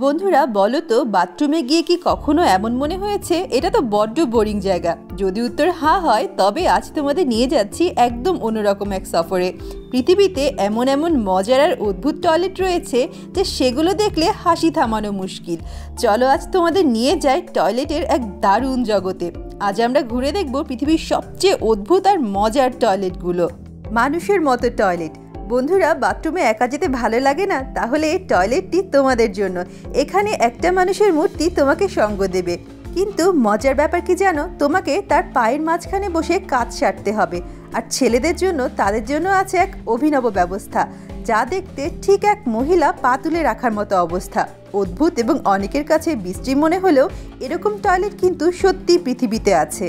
বন্ধুরা বলো তো, বাথরুমে গিয়ে কি কখনো এমন মনে হয়েছে এটা তো বড্ড বোরিং জায়গা? যদি উত্তর হ্যাঁ হয়, তবে আজ তোমাদের নিয়ে যাচ্ছি একদম অন্যরকম এক সফরে। পৃথিবীতে এমন এমন মজার আর অদ্ভুত টয়লেট রয়েছে যে সেগুলো দেখলে হাসি থামানো মুশকিল। চলো আজ তোমাদের নিয়ে যাই টয়লেটের এক দারুণ জগতে। আজ আমরা ঘুরে দেখব পৃথিবীর সবচেয়ে অদ্ভুত আর মজার টয়লেটগুলো। মানুষের মতো টয়লেট। বন্ধুরা, বাথরুমে একা যেতে ভালো লাগে না? তাহলে এই টয়লেটটি তোমাদের জন্য। এখানে একটা মানুষের মূর্তি তোমাকে সঙ্গ দেবে, কিন্তু মজার ব্যাপার কি জানো? তোমাকে তার পায়ের মাঝখানে বসে কাজ সারতে হবে। আর ছেলেদের জন্য, তাদের জন্য আছে এক অভিনব ব্যবস্থা, যা দেখতে ঠিক এক মহিলা পা তুলে রাখার মতো অবস্থা। অদ্ভুত এবং অনেকের কাছে বিশ্রী মনে হলেও এরকম টয়লেট কিন্তু সত্যি পৃথিবীতে আছে।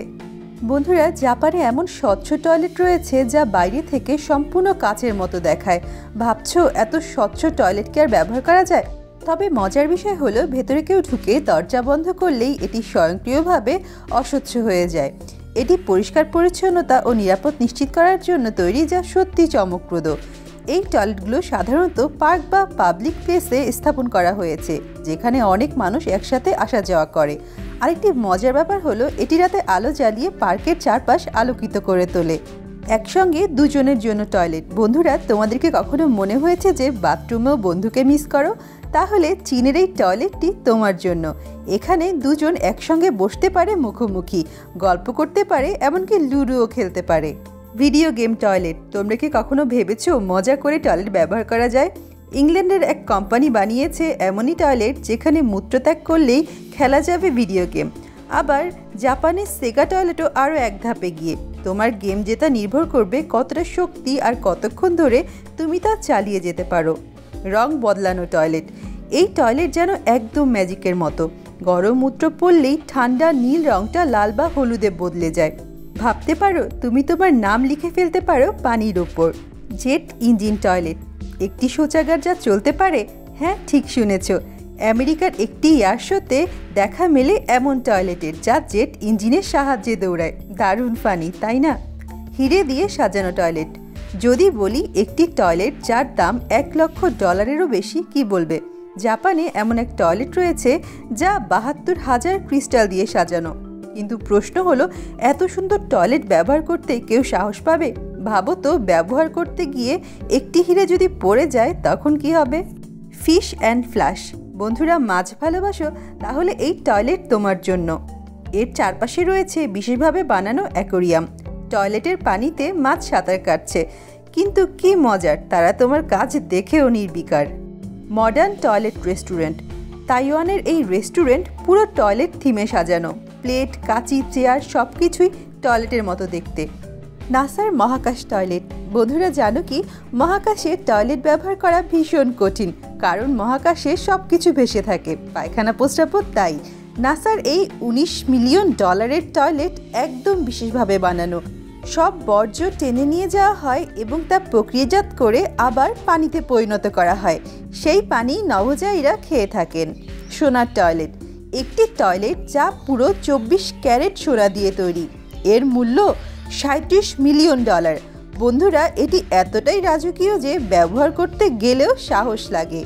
বন্ধুরা, জাপানে এমন স্বচ্ছ টয়লেট রয়েছে যা বাইরে থেকে সম্পূর্ণ কাচের মতো দেখায়। ভাবছো এত স্বচ্ছ টয়লেট কি আর ব্যবহার করা যায়? তবে মজার বিষয় হলো, ভেতরে কেউ ঢুকে দরজা বন্ধ করলেই এটি স্বয়ংক্রিয়ভাবে অস্বচ্ছ হয়ে যায়। এটি পরিষ্কার পরিচ্ছন্নতা ও নিরাপদ নিশ্চিত করার জন্য তৈরি, যা সত্যি চমকপ্রদ। এই টয়লেটগুলো সাধারণত পার্ক বা পাবলিক প্লেসে স্থাপন করা হয়েছে, যেখানে অনেক মানুষ একসাথে আসা যাওয়া করে। আরেকটি মজার ব্যাপার হলো, এটি রাতে আলো জ্বালিয়ে পার্কের চারপাশ আলোকিত করে তোলে। একসঙ্গে দুজনের জন্য টয়লেট। বন্ধুরা, তোমাদেরকে কখনো মনে হয়েছে যে বাথরুমেও বন্ধুকে মিস করো? তাহলে চীনের এই টয়লেটটি তোমার জন্য। এখানে দুজন একসঙ্গে বসতে পারে মুখোমুখি, গল্প করতে পারে, এমনকি লুডোও খেলতে পারে। Video game toilet. তোমরা কি কখনো ভেবেছো মজা করে টয়লেট ব্যবহার করা যায়? ইংল্যান্ডের এক কোম্পানি বানিয়েছে এমনই টয়লেট যেখানে মূত্রত্যাগ করলেই খেলা যাবে ভিডিও গেম। আবার জাপানের সেগা টয়লেটও আরও এক ধাপে গিয়ে। তোমার গেম জেতা নির্ভর করবে কতটা শক্তি আর কতক্ষণ ধরে তুমি তা চালিয়ে যেতে পারো। রং বদলানো টয়লেট। এই টয়লেট যেন একদম ম্যাজিকের মতো। গরম মূত্র পড়লেই ঠান্ডা নীল রংটা লাল বা হলুদে বদলে যায়। ভাবতে পারো তুমি তোমার নাম লিখে ফেলতে পারো পানির ওপর। Jet engine toilet. একটি শৌচাগার যা চলতে পারে। হ্যাঁ, ঠিক শুনেছ, আমেরিকার একটি এয়ার শোতে দেখা মেলে এমন টয়লেটের যা জেট ইঞ্জিনের সাহায্যে দৌড়ায়। দারুণ ফানি, তাই না? হিরে দিয়ে সাজানো টয়লেট। যদি বলি একটি টয়লেট যার দাম $1,00,000-এরও বেশি, কি বলবে? জাপানে এমন এক টয়লেট রয়েছে যা 72,000 ক্রিস্টাল দিয়ে সাজানো। কিন্তু প্রশ্ন হলো, এত সুন্দর টয়লেট ব্যবহার করতে কেউ সাহস পাবে? ভাবো তো, ব্যবহার করতে গিয়ে একটি হিরে যদি পড়ে যায় তখন কি হবে? Fish and flash. বন্ধুরা, মাছ ভালোবাসো? তাহলে এই টয়লেট তোমার জন্য। এর চারপাশে রয়েছে বিশেষভাবে বানানো অ্যাকোরিয়াম। টয়লেটের পানিতে মাছ সাঁতার কাটছে, কিন্তু কি মজার, তারা তোমার কাজ দেখেও নির্বিকার। Modern toilet restaurant. তাইওয়ানের এই রেস্টুরেন্ট পুরো টয়লেট থিমে সাজানো। প্লেট, কাঁচি, চেয়ার সব কিছুই টয়লেটের মতো দেখতে। নাসার মহাকাশ টয়লেট। বন্ধুরা, জানো কি, মহাকাশে টয়লেট ব্যবহার করা ভীষণ কঠিন, কারণ মহাকাশে সব কিছু ভেসে থাকে, পায়খানা প্রস্রাবও তাই। নাসার এই $19 মিলিয়ন টয়লেট একদম বিশেষভাবে বানানো। সব বর্জ্য টেনে নিয়ে যাওয়া হয় এবং তা প্রক্রিয়াজাত করে আবার পানিতে পরিণত করা হয়। সেই পানি নভোচারীরা খেয়ে থাকেন। সোনার টয়লেট। একটি টয়লেট যা পুরো 24 ক্যারেট সোনা দিয়ে তৈরি। এর মূল্য $37 মিলিয়ন। বন্ধুরা, এটি এতটাই রাজকীয় যে ব্যবহার করতে গেলেও সাহস লাগে।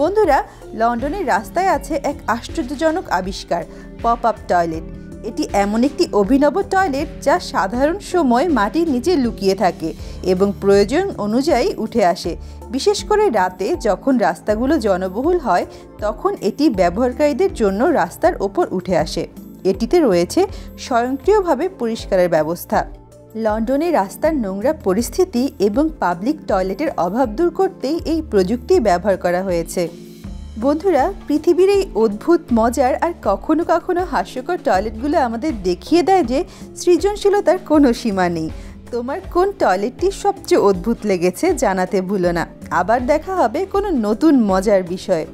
বন্ধুরা, লন্ডনের রাস্তায় আছে এক আশ্চর্যজনক আবিষ্কার, পপ আপ টয়লেট। এটি এমন একটি অভিনব টয়লেট যা সাধারণ সময় মাটির নিচে লুকিয়ে থাকে এবং প্রয়োজন অনুযায়ী উঠে আসে। বিশেষ করে রাতে যখন রাস্তাগুলো জনবহুল হয়, তখন এটি ব্যবহারকারীদের জন্য রাস্তার ওপর উঠে আসে। এটিতে রয়েছে স্বয়ংক্রিয়ভাবে পরিষ্কারের ব্যবস্থা। লন্ডনে রাস্তার নোংরা পরিস্থিতি এবং পাবলিক টয়লেটের অভাব দূর করতেই এই প্রযুক্তি ব্যবহার করা হয়েছে। বন্ধুরা, পৃথিবীর এই অদ্ভুত, মজার আর কখনো কখনো হাস্যকর টয়লেটগুলো আমাদের দেখিয়ে দেয় যে সৃজনশীলতার কোনো সীমা নেই। তোমার কোন টয়লেটটি সবচেয়ে অদ্ভুত লেগেছে জানাতে ভুলো না। আবার দেখা হবে কোনো নতুন মজার বিষয়ে।